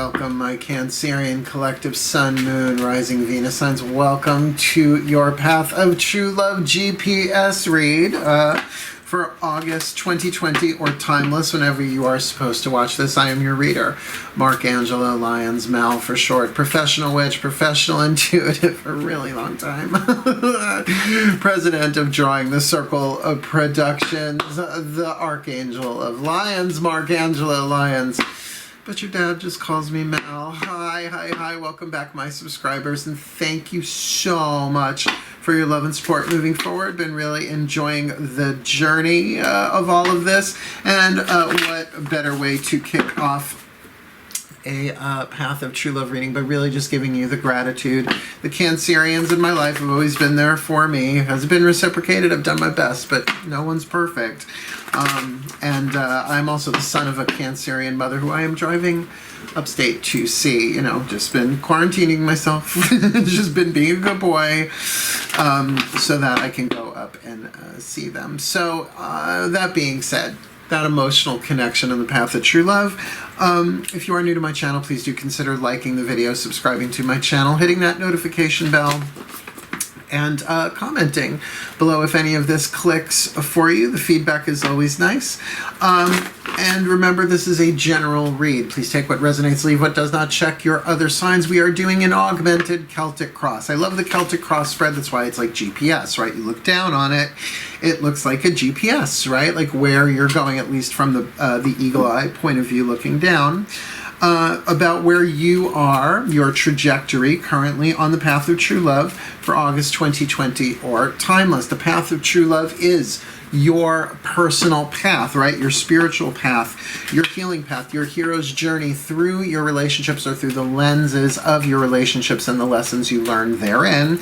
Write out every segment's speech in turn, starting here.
Welcome, my Cancerian collective Sun, Moon, Rising, Venus signs. Welcome to your Path of True Love GPS read for August 2020, or timeless, whenever you are supposed to watch this. I am your reader, Mark Angelo, Lyons, Mal for short. Professional witch, professional intuitive for a really long time. President of Drawing the Circle of Productions, the Archangel of Lyons, Mark Angelo, Lyons. But your dad just calls me Mal. Hi. Welcome back, my subscribers, and thank you so much for your love and support moving forward. Been really enjoying the journey of all of this, and what better way to kick off a Path of True Love reading, but really just giving you the gratitude. The Cancerians in my life have always been there for me. Has it been reciprocated? I've done my best, but no one's perfect. And I'm also the son of a Cancerian mother who I am driving upstate to see. You know, just been quarantining myself, just been being a good boy, so that I can go up and see them. So that being said, that emotional connection on the Path of True Love. If you are new to my channel, please do consider liking the video, subscribing to my channel, hitting that notification bell, and commenting below if any of this clicks for you. The feedback is always nice. And remember, this is a general read. Please take what resonates, leave what does not. Check your other signs. We are doing an augmented Celtic Cross. I love the Celtic Cross spread. That's why it's like GPS, right? You look down on it, it looks like a GPS, right? Like where you're going, at least from the eagle eye point of view looking down. About where you are, your trajectory currently on the Path of True Love for August 2020, or timeless. The Path of True Love is your personal path, right? Your spiritual path, your healing path, your hero's journey through your relationships, or through the lenses of your relationships and the lessons you learn therein,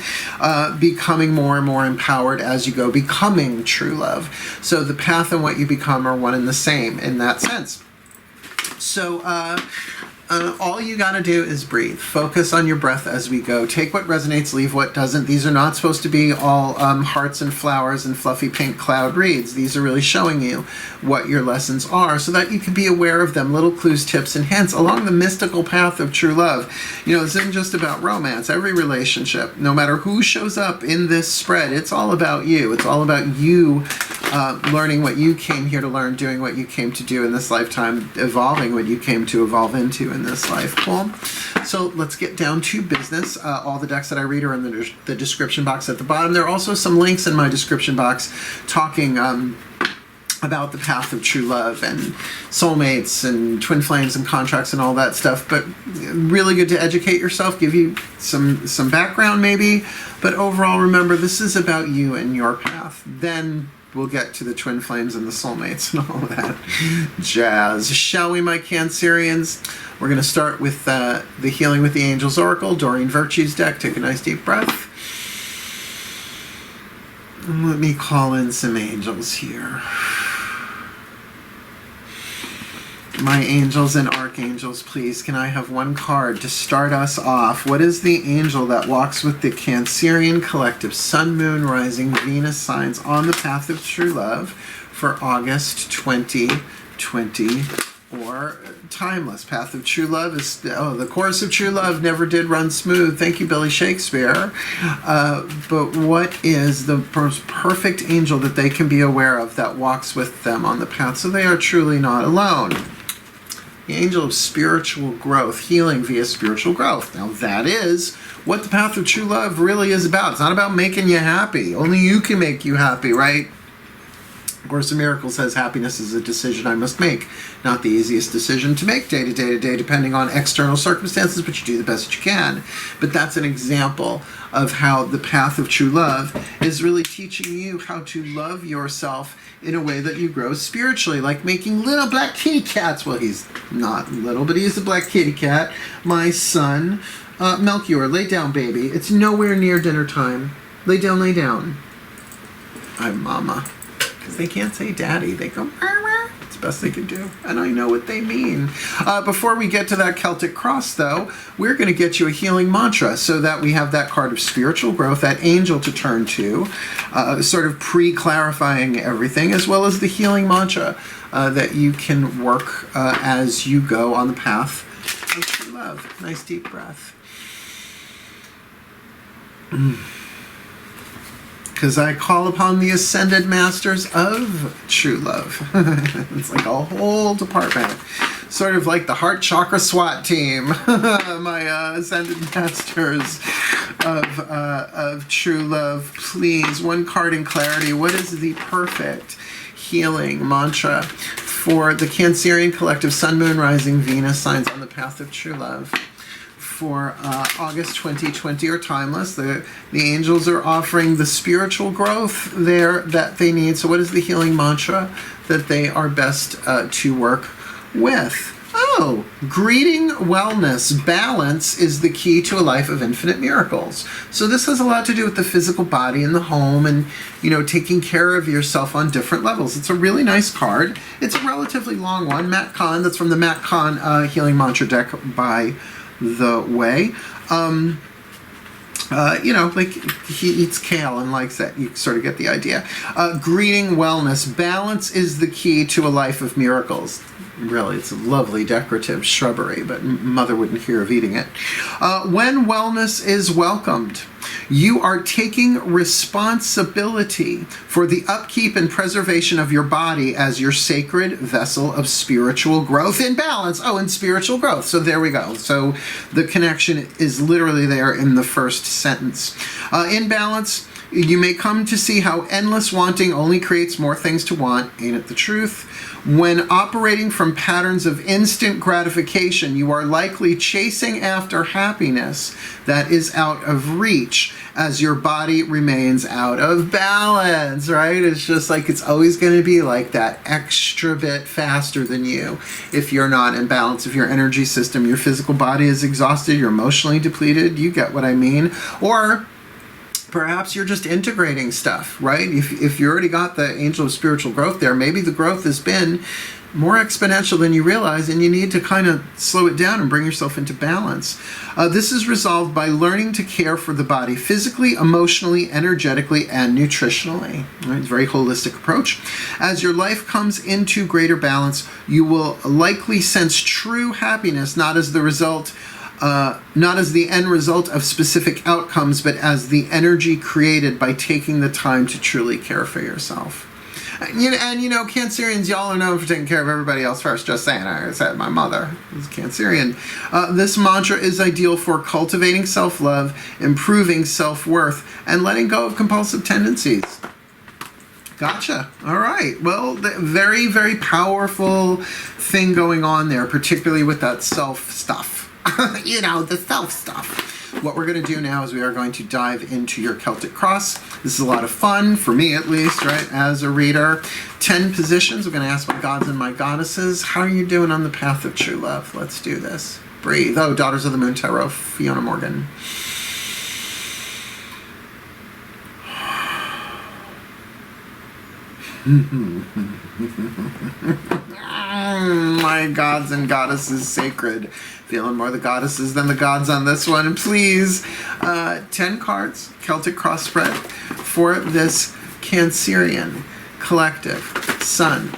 becoming more and more empowered as you go, becoming true love. So the path and what you become are one and the same in that sense. So all you gotta do is breathe. Focus on your breath as we go. Take what resonates, leave what doesn't. These are not supposed to be all hearts and flowers and fluffy pink cloud reads. These are really showing you what your lessons are so that you can be aware of them. Little clues, tips, and hints along the mystical path of true love. You know, this isn't just about romance. Every relationship, no matter who shows up in this spread, it's all about you. It's all about you learning what you came here to learn, doing what you came to do in this lifetime, evolving what you came to evolve into in this life. Cool. So let's get down to business. All the decks that I read are in the description box at the bottom. There are also some links in my description box talking about the Path of True Love and soulmates and twin flames and contracts and all that stuff. But really good to educate yourself, give you some background maybe. But overall, remember, this is about you and your path. Then we'll get to the twin flames and the soulmates and all that jazz. Shall we, my Cancerians? We're going to start with the Healing with the Angels Oracle, Doreen Virtue's deck. Take a nice deep breath. And let me call in some angels here. My angels and archangels, please, can I have one card to start us off? What is the angel that walks with the Cancerian collective Sun, Moon, Rising, Venus signs on the Path of True Love for August 2020, or timeless? Path of True Love is, the course of true love never did run smooth. Thank you, Billy Shakespeare. But what is the most perfect angel that they can be aware of that walks with them on the path, so they are truly not alone? The angel of spiritual growth, healing via spiritual growth. Now that is what the Path of True Love really is about. It's not about making you happy. Only you can make you happy, right? Course in Miracles says happiness is a decision I must make. Not the easiest decision to make day to day to day, depending on external circumstances, but you do the best that you can. But that's an example of how the Path of True Love is really teaching you how to love yourself in a way that you grow spiritually, like making little black kitty cats. Well, he's not little, but he's a black kitty cat. My son, Melchior, lay down, baby. It's nowhere near dinner time. Lay down, lay down. I'm mama. They can't say daddy. They go, it's the best they can do. And I know what they mean. Before we get to that Celtic Cross, though, we're going to get you a healing mantra so that we have that card of spiritual growth, that angel to turn to, sort of pre-clarifying everything, as well as the healing mantra that you can work as you go on the path of true love. Nice deep breath. Because I call upon the ascended masters of true love. It's like a whole department. Sort of like the heart chakra SWAT team. My ascended masters of true love. Please, one card in clarity. What is the perfect healing mantra for the Cancerian collective Sun, Moon, Rising, Venus signs on the path of true love? For August 2020 are timeless. The angels are offering the spiritual growth there that they need. So what is the healing mantra that they are best to work with? Oh, greeting, wellness, balance is the key to a life of infinite miracles. So this has a lot to do with the physical body and the home and, you know, taking care of yourself on different levels. It's a really nice card. It's a relatively long one. Matt Kahn, that's from the Matt Kahn Healing Mantra deck, by the way. You know, like he eats kale and likes that. You sort of get the idea. Greeting, wellness, balance is the key to a life of miracles. Really, it's a lovely decorative shrubbery, but mother wouldn't hear of eating it. When wellness is welcomed, you are taking responsibility for the upkeep and preservation of your body as your sacred vessel of spiritual growth in balance. Oh, and spiritual growth. So there we go. So the connection is literally there in the first sentence. In balance, you may come to see how endless wanting only creates more things to want. Ain't it the truth? When operating from patterns of instant gratification, you are likely chasing after happiness that is out of reach as your body remains out of balance, right? It's just like it's always going to be like that extra bit faster than you if you're not in balance. If your energy system, your physical body is exhausted, you're emotionally depleted, you get what I mean. Or perhaps you're just integrating stuff, right? If you already got the angel of spiritual growth there, maybe the growth has been more exponential than you realize, and you need to kind of slow it down and bring yourself into balance. This is resolved by learning to care for the body physically, emotionally, energetically, and nutritionally. Right? It's a very holistic approach. As your life comes into greater balance, you will likely sense true happiness, not as the end result of specific outcomes, but as the energy created by taking the time to truly care for yourself. And you know, Cancerians, y'all are known for taking care of everybody else first. Just saying, I said my mother is Cancerian. This mantra is ideal for cultivating self-love, improving self-worth, and letting go of compulsive tendencies. Gotcha. All right. Well, very, very powerful thing going on there, particularly with that self stuff. You know, the self stuff. What we're going to do now is we are going to dive into your Celtic Cross. This is a lot of fun, for me at least, right, as a reader. 10 positions. We're going to ask my gods and my goddesses, how are you doing on the path of true love? Let's do this. Breathe. Oh, Daughters of the Moon Tarot, Fiona Morgan. My gods and goddesses sacred. Feeling more the goddesses than the gods on this one. And please, 10 cards, Celtic Cross spread for this Cancerian collective. Sun,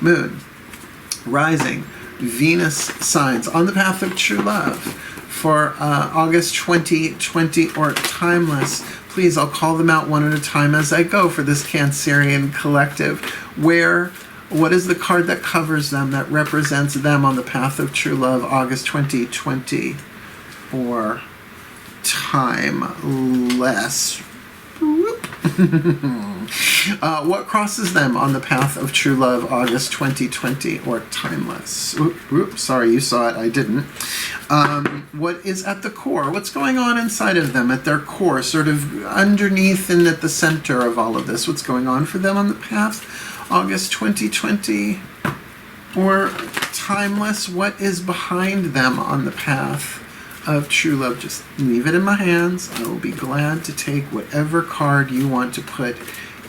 Moon, Rising, Venus signs on the path of true love for August 2020 or timeless. Please, I'll call them out one at a time as I go for this Cancerian collective. What is the card that covers them, that represents them on the path of true love, August 2020 or timeless? What crosses them on the path of true love, August 2020 or timeless? Sorry, you saw it, I didn't. What is at the core? What's going on inside of them at their core, sort of underneath and at the center of all of this? What's going on for them on the path, August 2020 or timeless? What is behind them on the path of true love? Just leave it in my hands. I will be glad to take whatever card you want to put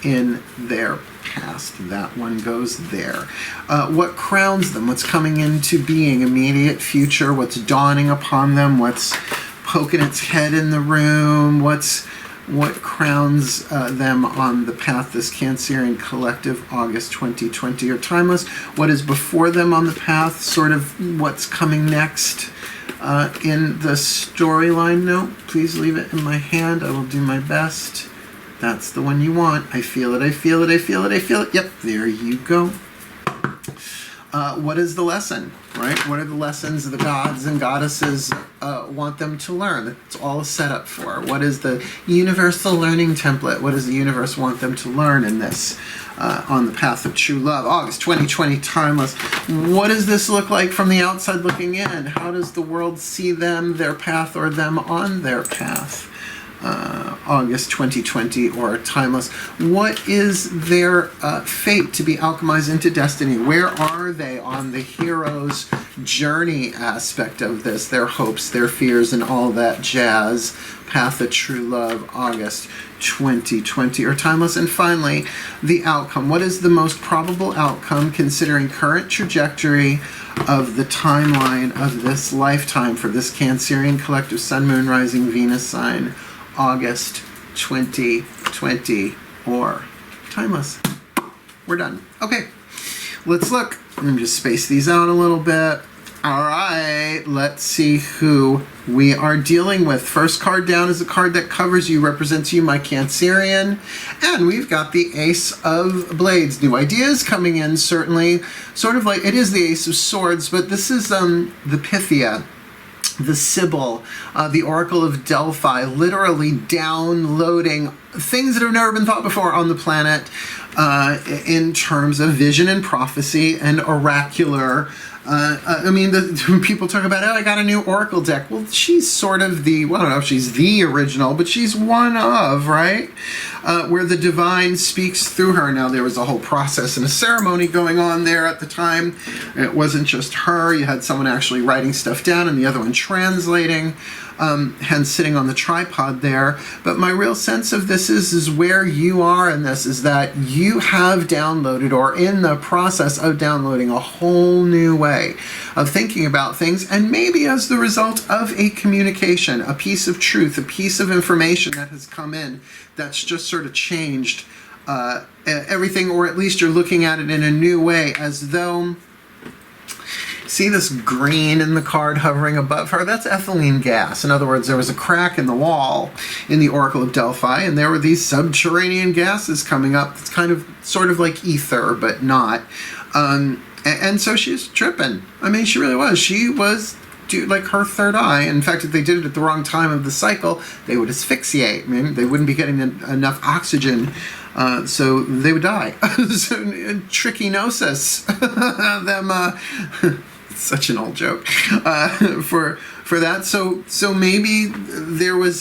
in their past. That one goes there. What crowns them? What's coming into being? Immediate future? What's dawning upon them? What's poking its head in the room? What crowns them on the path, this Cancerian collective, August 2020 or timeless? What is before them on the path? Sort of what's coming next? in the storyline note. Please leave it in my hand. I will do my best. That's the one you want. I feel it, I feel it, I feel it, I feel it. Yep, there you go. What is the lesson, right? What are the lessons the gods and goddesses want them to learn? It's all a setup for. What is the universal learning template? What does the universe want them to learn in this on the path of true love? August 2020, timeless. What does this look like from the outside looking in? How does the world see them, their path, or them on their path? August 2020, or timeless. What is their fate to be alchemized into destiny? Where are they on the hero's journey aspect of this? Their hopes, their fears, and all that jazz. Path of true love, August 2020, or timeless. And finally, the outcome. What is the most probable outcome considering current trajectory of the timeline of this lifetime for this Cancerian collective Sun, Moon, Rising, Venus sign? August 2020, or timeless. We're done. Okay, let's look. Let me just space these out a little bit. All right, let's see who we are dealing with. First card down is a card that covers you, represents you, my Cancerian. And we've got the Ace of Blades. New ideas coming in, certainly. Sort of like, it is the Ace of Swords, but this is the Pythia, the Sibyl, the Oracle of Delphi, literally downloading things that have never been thought before on the planet in terms of vision and prophecy and oracular. I mean, people talk about, oh, I got a new Oracle deck. Well, she's sort of the, well, I don't know if she's the original, but she's one of, right? Where the divine speaks through her. Now, there was a whole process and a ceremony going on there at the time. It wasn't just her. You had someone actually writing stuff down and the other one translating. Hence sitting on the tripod there. But my real sense of this is where you are in this, is that you have downloaded, or in the process of downloading, a whole new way of thinking about things, and maybe as the result of a communication, a piece of truth, a piece of information that has come in that's just sort of changed everything, or at least you're looking at it in a new way, as though, see this green in the card hovering above her? That's ethylene gas. In other words, there was a crack in the wall in the Oracle of Delphi, and there were these subterranean gases coming up. It's kind of, sort of like ether, but not. And so she's tripping. I mean, she really was. She was like her third eye. In fact, if they did it at the wrong time of the cycle, they would asphyxiate. I mean, they wouldn't be getting enough oxygen. So they would die. So, trichinosis. Them, such an old joke for that. So maybe there was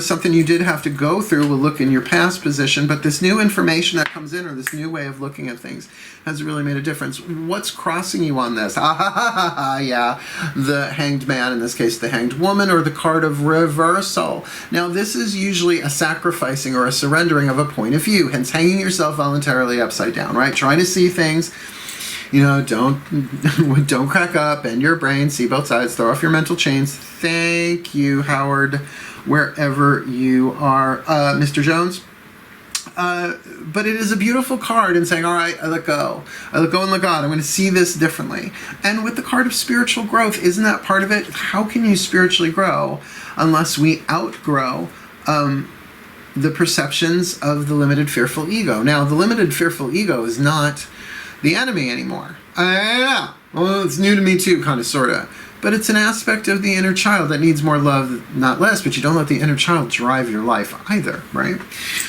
something you did have to go through. We'll look in your past position, but this new information that comes in, or this new way of looking at things, has really made a difference. What's crossing you on this? Yeah, the Hanged Man, in this case the Hanged Woman, or the card of reversal. Now this is usually a sacrificing or a surrendering of a point of view, hence hanging yourself voluntarily upside down, right? Trying to see things. You know, don't crack up, bend your brain, see both sides, throw off your mental chains. Thank you, Howard, wherever you are. Mr. Jones? But it is a beautiful card in saying, all right, I let go. I let go and let God. I'm going to see this differently. And with the card of spiritual growth, isn't that part of it? How can you spiritually grow unless we outgrow the perceptions of the limited, fearful ego? Now, the limited, fearful ego is not the enemy anymore. Yeah. Well, it's new to me too, kind of, sort of. But it's an aspect of the inner child that needs more love, not less, but you don't let the inner child drive your life either, right?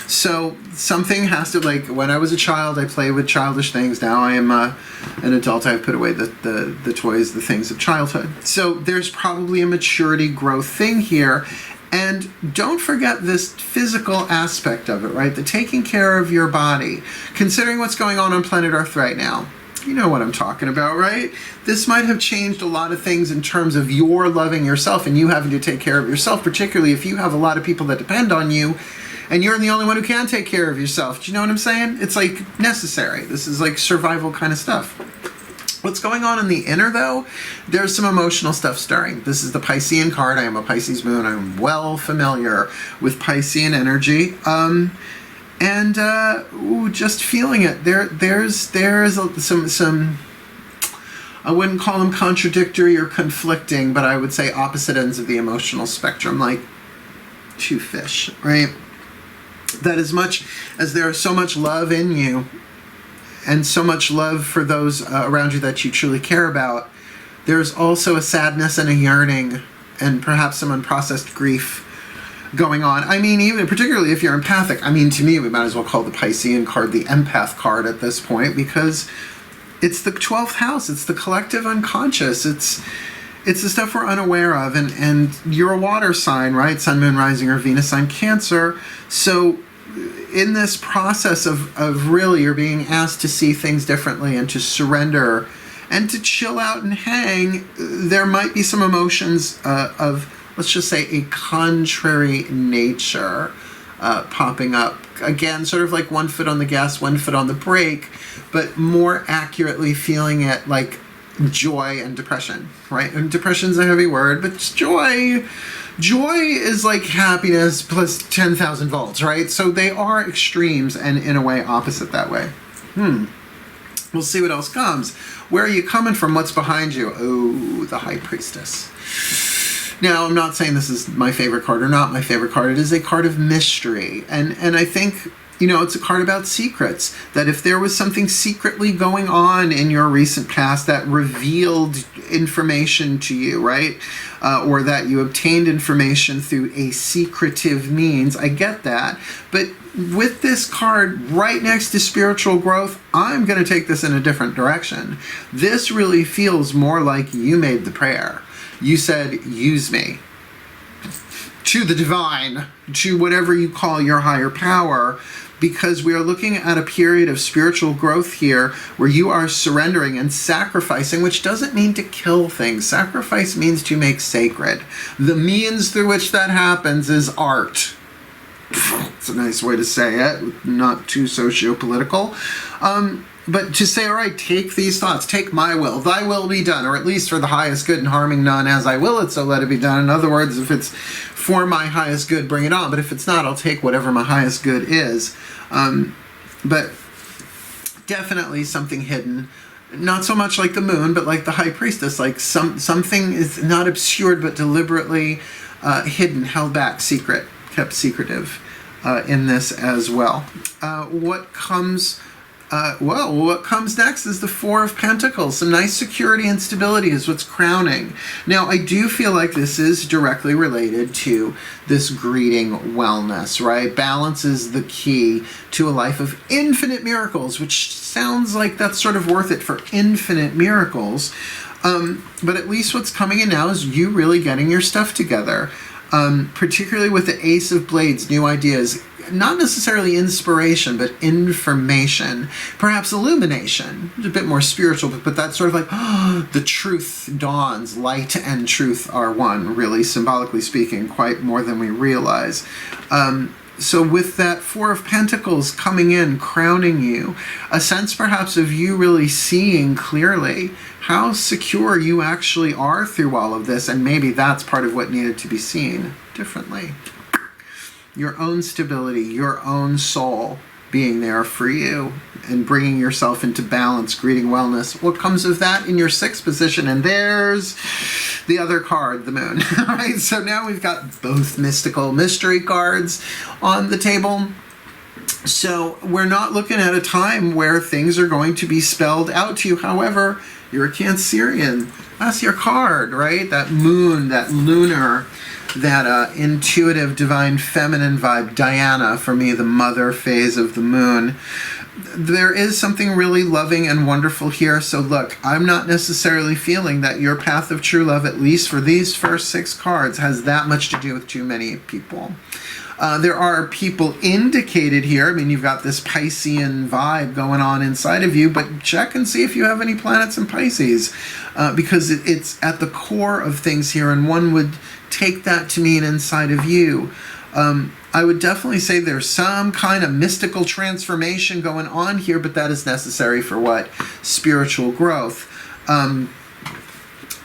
So something has to, like, when I was a child, I played with childish things. Now I am an adult. I've put away the toys, the things of childhood. So there's probably a maturity growth thing here. And don't forget this physical aspect of it, right? The taking care of your body. Considering what's going on planet Earth right now. You know what I'm talking about, right? This might have changed a lot of things in terms of your loving yourself and you having to take care of yourself, particularly if you have a lot of people that depend on you and you're the only one who can take care of yourself. Do you know what I'm saying? It's like necessary. This is like survival kind of stuff. What's going on in the inner, though? There's some emotional stuff stirring. This is the Piscean card. I am a Pisces moon. I'm well familiar with Piscean energy. Just feeling it. There's some I wouldn't call them contradictory or conflicting, but I would say opposite ends of the emotional spectrum, like two fish, right? That as much as there is so much love in you and so much love for those around you that you truly care about, there's also a sadness and a yearning and perhaps some unprocessed grief going on. I mean, even particularly if you're empathic, I mean, to me, we might as well call the Piscean card the empath card at this point, because it's the 12th house. It's the collective unconscious. It's the stuff we're unaware of. And you're a water sign, right? Sun, Moon, Rising, or Venus sign Cancer. So in this process of really, you're being asked to see things differently and to surrender and to chill out and hang. There might be some emotions of, let's just say, a contrary nature popping up. Again, sort of like one foot on the gas, one foot on the brake, but more accurately feeling it like joy and depression, right? And depression's a heavy word, but it's joy. Joy is like happiness plus 10,000 volts, right? So they are extremes and in a way opposite that way. We'll see what else comes. Where are you coming from? What's behind you? Oh, the High Priestess. Now, I'm not saying this is my favorite card or not my favorite card. It is a card of mystery. And I think, you know, it's a card about secrets. That if there was something secretly going on in your recent past that revealed information to you, right? Or that you obtained information through a secretive means, I get that. But with this card right next to spiritual growth, I'm going to take this in a different direction. This really feels more like you made the prayer. You said, use me to the divine, to whatever you call your higher power, because we are looking at a period of spiritual growth here where you are surrendering and sacrificing, which doesn't mean to kill things. Sacrifice means to make sacred. The means through which that happens is art. It's a nice way to say it, not too socio-political. But to say, all right, take these thoughts, take my will, thy will be done, or at least for the highest good and harming none, as I will it, so let it be done. In other words, if it's for my highest good, bring it on. But if it's not, I'll take whatever my highest good is. But definitely something hidden. Not so much like the moon, but like the High Priestess, like something is not obscured, but deliberately hidden, held back, secret, kept secretive in this as well. What comes next is the Four of Pentacles. Some nice security and stability is what's crowning. Now, I do feel like this is directly related to this greeting wellness, right? Balance is the key to a life of infinite miracles, which sounds like that's sort of worth it for infinite miracles. But at least what's coming in now is you really getting your stuff together. Particularly with the Ace of Blades, new ideas. Not necessarily inspiration, but information, perhaps illumination. It's a bit more spiritual, but that's sort of like, the truth dawns. Light and truth are one, really, symbolically speaking, quite more than we realize. So with that Four of Pentacles coming in, crowning you, a sense perhaps of you really seeing clearly how secure you actually are through all of this, and maybe that's part of what needed to be seen differently. Your own stability, your own soul being there for you and bringing yourself into balance, greeting wellness. What comes of that in your sixth position? And there's the other card, the moon. All right, so now we've got both mystical mystery cards on the table. So we're not looking at a time where things are going to be spelled out to you. However, you're a Cancerian. That's your card, right? That moon, that lunar, that intuitive, divine, feminine vibe. Diana, for me, the mother phase of the moon. There is something really loving and wonderful here. So look, I'm not necessarily feeling that your path of true love, at least for these first six cards, has that much to do with too many people. There are people indicated here. I mean, you've got this Piscean vibe going on inside of you, but check and see if you have any planets in Pisces, because it's at the core of things here, and one would take that to mean inside of you. I would definitely say there's some kind of mystical transformation going on here, but that is necessary for what? Spiritual growth.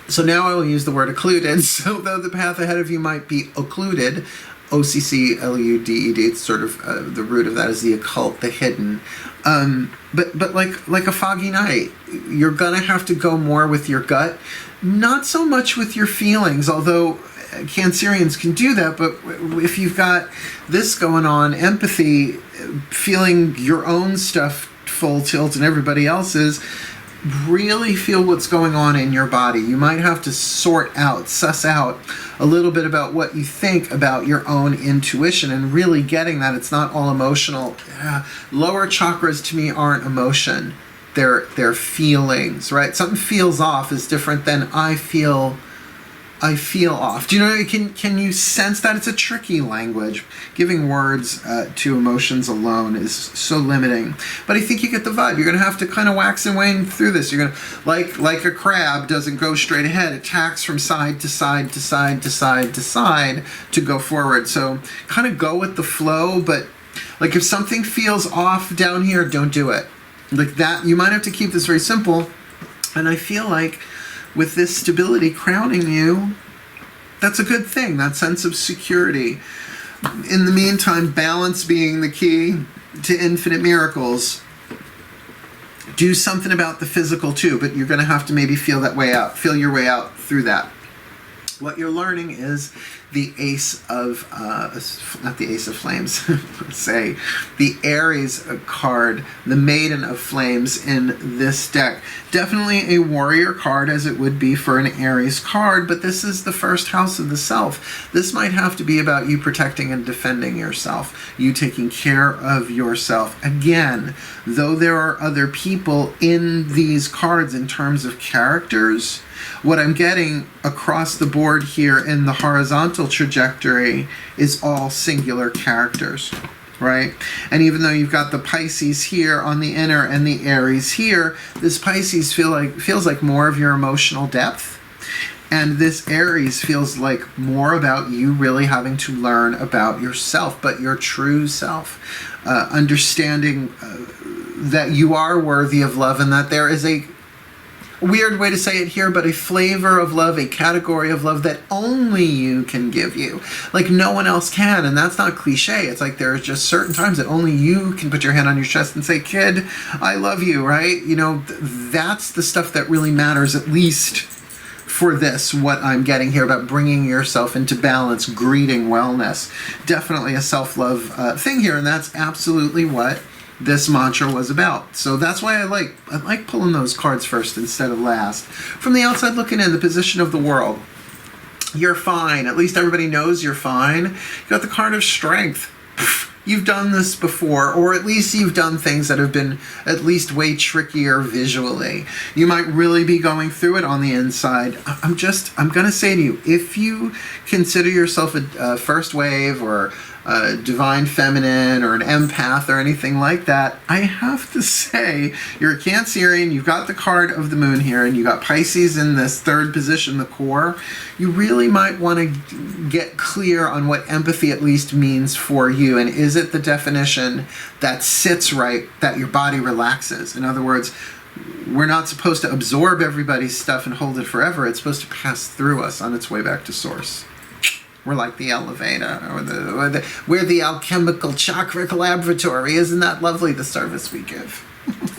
So now I will use the word occluded. So though the path ahead of you might be occluded, OCCLUDED. It's sort of the root of that is the occult, the hidden. But like a foggy night, you're gonna have to go more with your gut, not so much with your feelings, although Cancerians can do that. But if you've got this going on, empathy, feeling your own stuff full tilt and everybody else's, really feel what's going on in your body. You might have to suss out a little bit about what you think about your own intuition and really getting that it's not all emotional. Lower chakras to me aren't emotion. They're feelings, right? Something feels off is different than I feel off. Do you know, can you sense that? It's a tricky language. Giving words to emotions alone is so limiting. But I think you get the vibe. You're going to have to kind of wax and wane through this. You're going to, like a crab doesn't go straight ahead. It tacks from side to side to side to side to side to go forward. So kind of go with the flow, but like if something feels off down here, don't do it. Like that, you might have to keep this very simple. And I feel like with this stability crowning you, that's a good thing, that sense of security. In the meantime, balance being the key to infinite miracles. Do something about the physical too, but you're going to have to maybe feel your way out through that. What you're learning is the Ace of, not the Ace of Flames, say, the Aries card, the Maiden of Flames in this deck. Definitely a warrior card, as it would be for an Aries card, but this is the first house of the self. This might have to be about you protecting and defending yourself, you taking care of yourself. Again, though there are other people in these cards in terms of characters, what I'm getting across the board here in the horizontal trajectory is all singular characters, right? And even though you've got the Pisces here on the inner and the Aries here, this Pisces feels like more of your emotional depth. And this Aries feels like more about you really having to learn about yourself, but your true self. Understanding that you are worthy of love and that there is a weird way to say it here, but a flavor of love, a category of love that only you can give you. Like no one else can, and that's not cliche. It's like there's just certain times that only you can put your hand on your chest and say, kid, I love you, right? You know, that's the stuff that really matters, at least for this, what I'm getting here about bringing yourself into balance, greeting wellness. Definitely a self-love thing here, and that's absolutely what this mantra was about. So that's why I like pulling those cards first instead of last. From the outside looking in, the position of the world. You're fine. At least everybody knows you're fine. You got the card of strength. You've done this before, or at least you've done things that have been at least way trickier visually. You might really be going through it on the inside. I'm going to say to you, if you consider yourself a first wave or a divine feminine or an empath or anything like that, I have to say you're a Cancerian, you've got the card of the moon here, and you got Pisces in this third position, the core. You really might want to get clear on what empathy at least means for you, and is it the definition that sits right, that your body relaxes? In other words, we're not supposed to absorb everybody's stuff and hold it forever. It's supposed to pass through us on its way back to source. We're like the elevator, we're the alchemical chakra laboratory. Isn't that lovely, the service we give?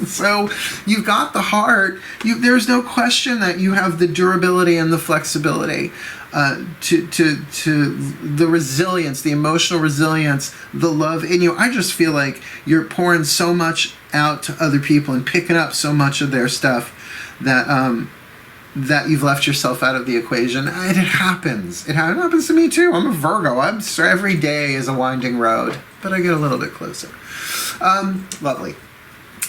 So you've got the heart. There's no question that you have the durability and the flexibility to the resilience, the emotional resilience, the love in you. I just feel like you're pouring so much out to other people and picking up so much of their stuff that you've left yourself out of the equation. It happens. It happens to me too. I'm a Virgo. Every day is a winding road, but I get a little bit closer. Lovely.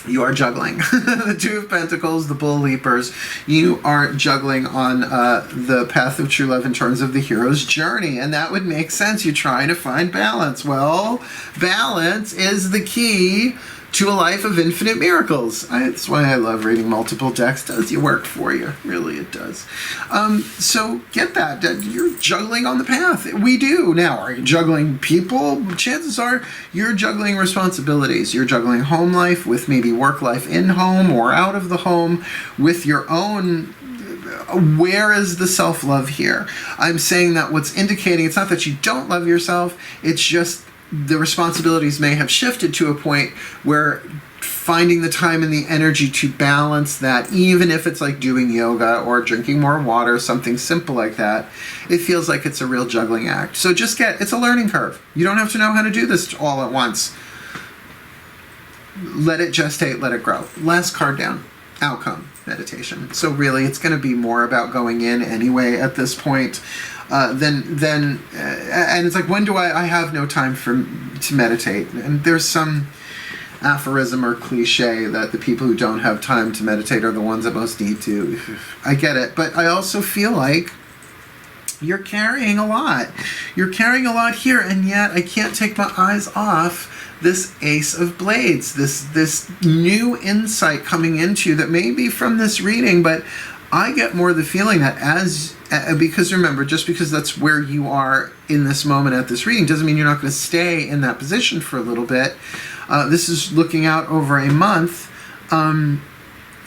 You are juggling. The Two of Pentacles, the Bull Leapers. You are juggling on the path of true love in terms of the hero's journey, and that would make sense. You're trying to find balance. Well, balance is the key to a life of infinite miracles. That's why I love reading multiple decks. It does your work for you. Really, it does. So get that. You're juggling on the path. We do. Now, are you juggling people? Chances are you're juggling responsibilities. You're juggling home life with maybe work life in home or out of the home with your own where is the self-love here? I'm saying that what's indicating, it's not that you don't love yourself, it's just the responsibilities may have shifted to a point where finding the time and the energy to balance that, even if it's like doing yoga or drinking more water, something simple like that, it feels like it's a real juggling act. So just it's a learning curve. You don't have to know how to do this all at once. Let it gestate, let it grow. Last card down, outcome meditation. So really it's going to be more about going in anyway at this point. And it's like, when do I have no time to meditate? And there's some aphorism or cliche that the people who don't have time to meditate are the ones that most need to. I get it, but I also feel like you're carrying a lot. You're carrying a lot here, and yet I can't take my eyes off this Ace of Blades, this new insight coming into you that may be from this reading, but I get more the feeling that because remember, just because that's where you are in this moment at this reading doesn't mean you're not going to stay in that position for a little bit. This is looking out over a month.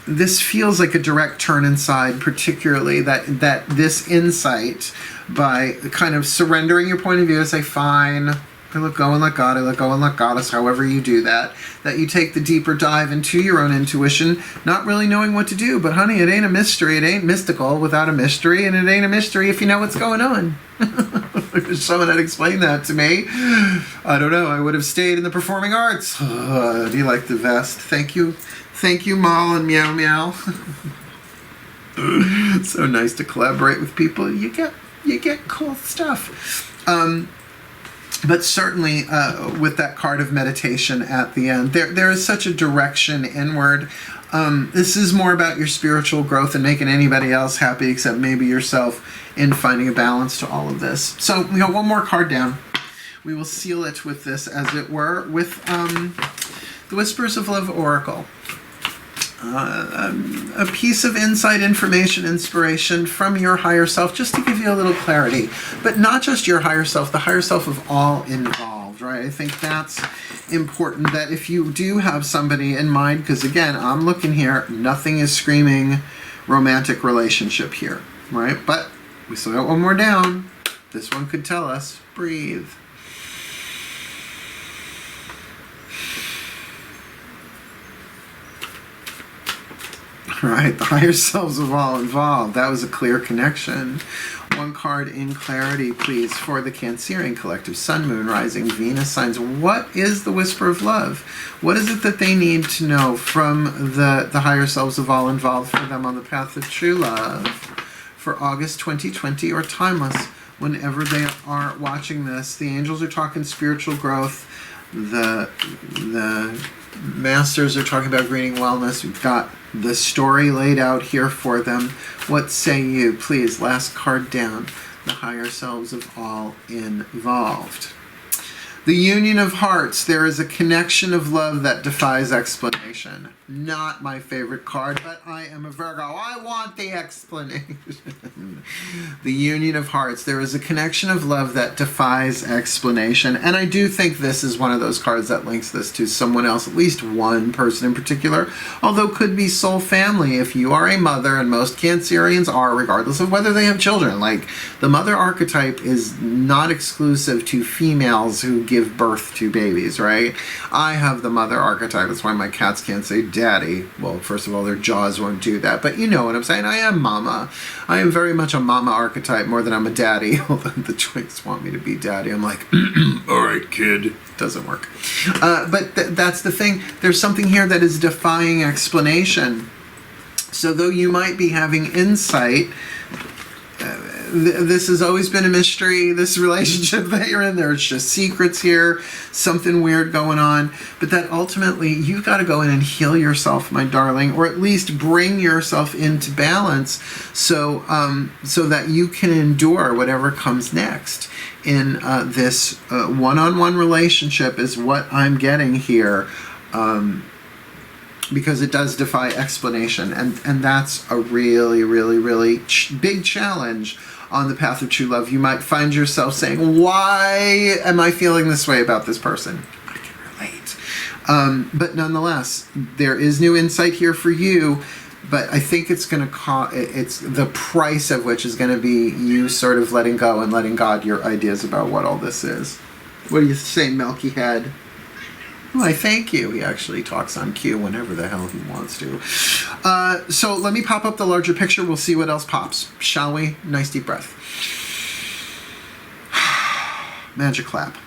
This feels like a direct turn inside, particularly that this insight, by kind of surrendering your point of view, say, fine, I let go and let God, I let go and let Goddess, however you do that you take the deeper dive into your own intuition, not really knowing what to do. But honey, it ain't a mystery. It ain't mystical without a mystery, and it ain't a mystery if you know what's going on. If someone had explained that to me, I don't know, I would have stayed in the performing arts. Do you like the vest? Thank you, Mal and Meow Meow. So nice to collaborate with people. You get cool stuff. But certainly with that card of meditation at the end, there is such a direction inward. This is more about your spiritual growth and making anybody else happy except maybe yourself, in finding a balance to all of this. So we got one more card down. We will seal it with this, as it were, with the Whispers of Love Oracle. A piece of insight, information, inspiration from your higher self, just to give you a little clarity. But not just your higher self, the higher self of all involved, right? I think that's important, that if you do have somebody in mind, because again, I'm looking here, nothing is screaming romantic relationship here, right? But we still got one more down. This one could tell us, breathe. Right, the higher selves of all involved. That was a clear connection. One card in clarity, please, for the Cancerian collective. Sun, Moon, Rising, Venus signs. What is the Whisper of Love? What is it that they need to know from the higher selves of all involved for them on the path of true love for August 2020, or timeless, whenever they are watching this? The angels are talking spiritual growth. The masters are talking about greening wellness. We've got the story laid out here for them. What say you? Please, last card down. The higher selves of all involved. The union of hearts. There is a connection of love that defies explanation. Not my favorite card, but I am a Virgo. I want the explanation. The union of hearts. There is a connection of love that defies explanation. And I do think this is one of those cards that links this to someone else, at least one person in particular, although could be soul family if you are a mother, and most Cancerians are, regardless of whether they have children. Like, the mother archetype is not exclusive to females who give birth to babies, right? I have the mother archetype. That's why my cats can't say daddy. Well, first of all, their jaws won't do that, but you know what I'm saying. I am mama. I am very much a mama archetype more than I'm a daddy. Although the twins want me to be daddy, I'm like, all right, kid. Doesn't work. But that's the thing. There's something here that is defying explanation. So though you might be having insight, this has always been a mystery, this relationship that you're in. There's just secrets here, something weird going on. But that ultimately, you've got to go in and heal yourself, my darling, or at least bring yourself into balance so that you can endure whatever comes next in this one-on-one relationship is what I'm getting here. Because it does defy explanation. And that's a really, really, really big challenge on the path of true love. You might find yourself saying, why am I feeling this way about this person? I can relate. But nonetheless, there is new insight here for you. But I think it's going to cost, it's the price of which is going to be you sort of letting go and letting God your ideas about what all this is. What do you say, Milky Head? Why, thank you. He actually talks on cue whenever the hell he wants to. So let me pop up the larger picture. We'll see what else pops. Shall we? Nice deep breath. Magic clap.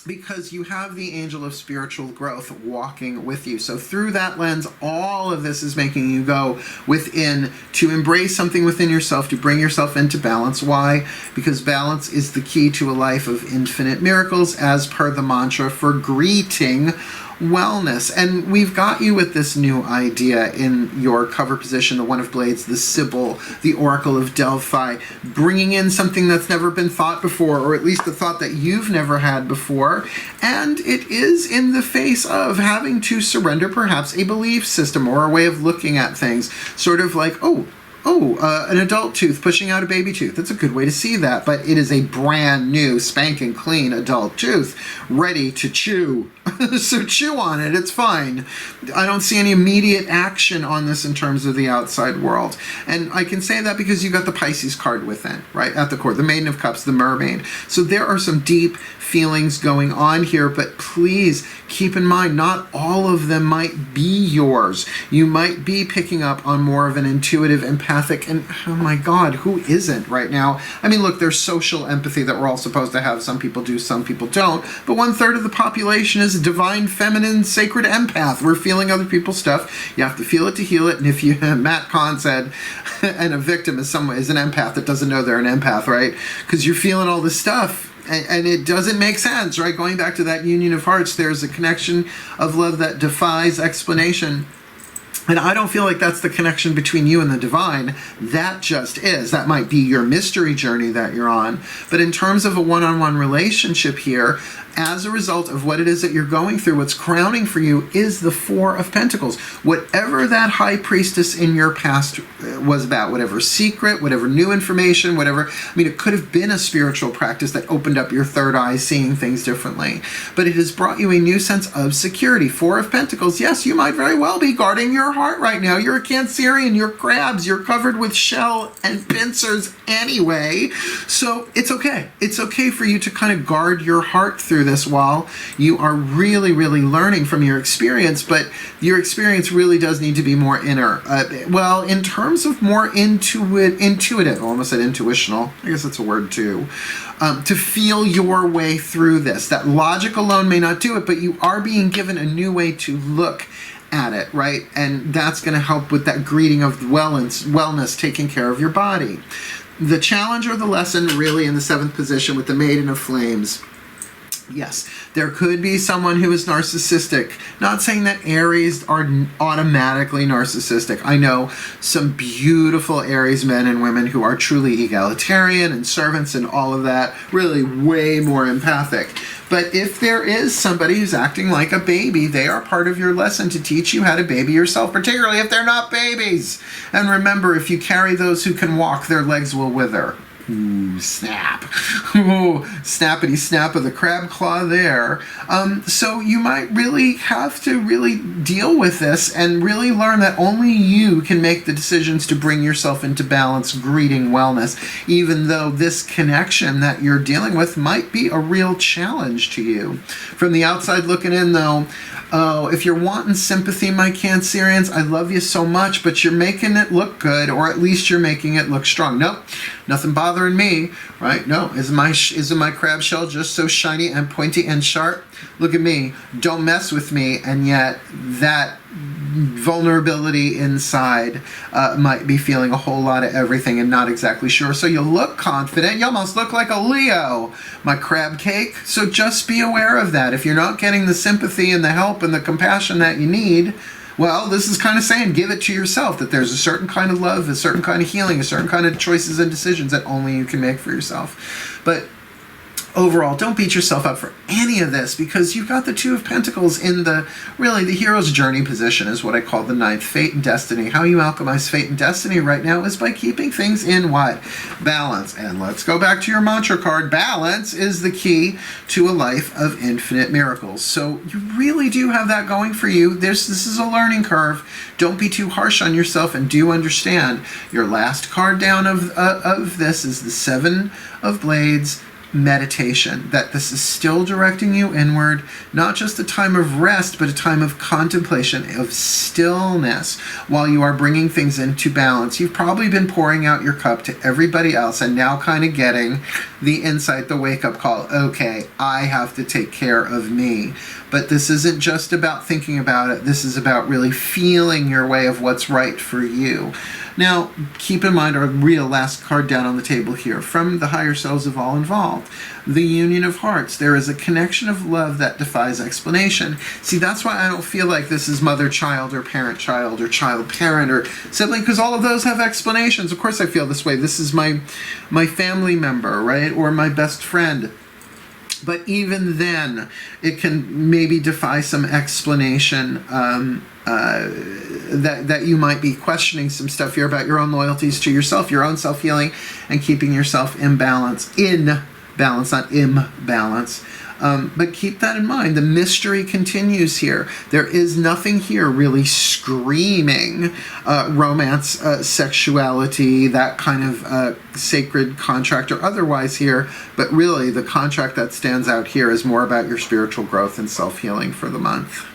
Because you have the angel of spiritual growth walking with you. So through that lens, all of this is making you go within to embrace something within yourself, to bring yourself into balance. Why? Because balance is the key to a life of infinite miracles, as per the mantra for greeting wellness. And we've got you with this new idea in your cover position, the One of Blades, the Sibyl, the Oracle of Delphi, bringing in something that's never been thought before, or at least a thought that you've never had before. And it is in the face of having to surrender perhaps a belief system or a way of looking at things, sort of like, an adult tooth pushing out a baby tooth. That's a good way to see that, but it is a brand new, spanking clean adult tooth, ready to chew. So chew on it, it's fine. I don't see any immediate action on this in terms of the outside world. And I can say that because you got the Pisces card within, right, at the core, the Maiden of Cups, the Mermaid. So there are some deep feelings going on here, but please keep in mind, not all of them might be yours. You might be picking up on more of an intuitive, empathic, and oh my God, who isn't right now? I mean, look, there's social empathy that we're all supposed to have. Some people do, some people don't. But 1/3 of the population is a divine, feminine, sacred empath. We're feeling other people's stuff. You have to feel it to heal it. And if you, Matt Kahn said, and a victim is an empath that doesn't know they're an empath, right? Because you're feeling all this stuff. And it doesn't make sense, right? Going back to that union of hearts, there's a connection of love that defies explanation. And I don't feel like that's the connection between you and the divine. That just is. That might be your mystery journey that you're on. But in terms of a one-on-one relationship here, as a result of what it is that you're going through, what's crowning for you is the Four of Pentacles. Whatever that high priestess in your past was about, whatever secret, whatever new information, whatever, I mean, it could have been a spiritual practice that opened up your third eye, seeing things differently. But it has brought you a new sense of security. Four of Pentacles. Yes, you might very well be guarding your heart right now. You're a Cancerian, you're crabs, you're covered with shell and pincers anyway. So it's okay. It's okay for you to kind of guard your heart through this while you are really, really learning from your experience, but your experience really does need to be more inner. Well, in terms of more intuitive, I almost said intuitional, I guess that's a word too, to feel your way through this. That logic alone may not do it, but you are being given a new way to look at it, right? And that's going to help with that greeting of wellness, taking care of your body. The challenge or the lesson really in the 7th position with the Maiden of Flames. Yes, there could be someone who is narcissistic. Not saying that Aries are automatically narcissistic. I know some beautiful Aries men and women who are truly egalitarian and servants and all of that, really way more empathic. But if there is somebody who's acting like a baby, they are part of your lesson to teach you how to baby yourself, particularly if they're not babies. And remember, if you carry those who can walk, their legs will wither. Ooh, snap. Ooh, snappity snap of the crab claw there. So you might really have to really deal with this and really learn that only you can make the decisions to bring yourself into balance, greeting wellness, even though this connection that you're dealing with might be a real challenge to you. From the outside looking in, though, oh, if you're wanting sympathy, my Cancerians, I love you so much, but you're making it look good, or at least you're making it look strong. Nope, nothing bothering me, right? No, isn't my crab shell just so shiny and pointy and sharp? Look at me, don't mess with me, and yet that vulnerability inside might be feeling a whole lot of everything and not exactly sure. So you look confident. You almost look like a Leo, my crab cake. So just be aware of that. If you're not getting the sympathy and the help and the compassion that you need, well, this is kind of saying give it to yourself, that there's a certain kind of love, a certain kind of healing, a certain kind of choices and decisions that only you can make for yourself. But overall, don't beat yourself up for any of this, because you've got the Two of Pentacles in the hero's journey position, is what I call the ninth, fate and destiny. How you alchemize fate and destiny right now is by keeping things in what? Balance. And let's go back to your mantra card. Balance is the key to a life of infinite miracles. So you really do have that going for you. This is a learning curve. Don't be too harsh on yourself, and do understand your last card down of this is the Seven of Blades, meditation, that this is still directing you inward, not just a time of rest, but a time of contemplation, of stillness, while you are bringing things into balance. You've probably been pouring out your cup to everybody else, and now kind of getting the insight, the wake-up call. Okay, I have to take care of me. But this isn't just about thinking about it. This is about really feeling your way of what's right for you. Now, keep in mind our real last card down on the table here, from the higher selves of all involved. The union of hearts. There is a connection of love that defies explanation. See, that's why I don't feel like this is mother-child or parent-child or child-parent or sibling, because all of those have explanations. Of course I feel this way. This is my family member, right? Or my best friend. But even then, it can maybe defy some explanation, that you might be questioning some stuff here about your own loyalties to yourself, your own self-healing, and keeping yourself in balance, not imbalance. But keep that in mind. The mystery continues here. There is nothing here really screaming romance, sexuality, that kind of sacred contract or otherwise here. But really, the contract that stands out here is more about your spiritual growth and self-healing for the month.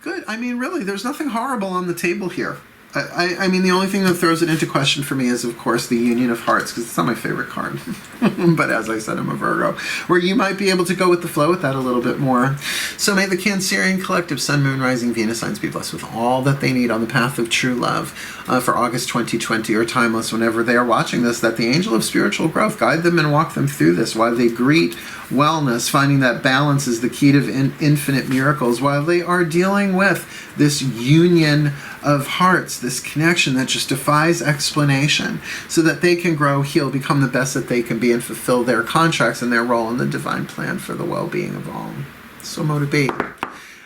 Good. I mean, really, there's nothing horrible on the table here. I mean, the only thing that throws it into question for me is, of course, the Union of Hearts, because it's not my favorite card. But as I said, I'm a Virgo, where you might be able to go with the flow with that a little bit more. So may the Cancerian collective, Sun, Moon, Rising, Venus signs be blessed with all that they need on the path of true love for August 2020, or timeless whenever they are watching this, that the angel of spiritual growth guide them and walk them through this while they greet wellness, finding that balance is the key to infinite miracles, while they are dealing with this union of hearts, this connection that just defies explanation, so that they can grow, heal, become the best that they can be, and fulfill their contracts and their role in the divine plan for the well-being of all. So mote it be.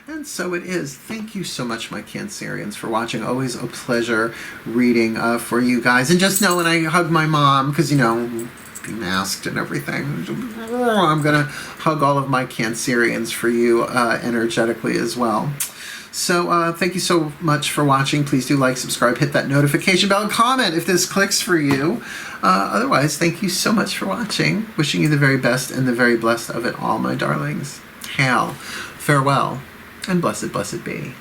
And so it is. Thank you so much, my Cancerians, for watching. Always a pleasure reading for you guys. And just know when I hug my mom, because, you know, be masked and everything, I'm going to hug all of my Cancerians for you energetically as well. So thank you so much for watching. Please do like, subscribe, hit that notification bell, and comment if this clicks for you. Otherwise, thank you so much for watching. Wishing you the very best and the very blessed of it all, my darlings. Hail, farewell, and blessed, blessed be.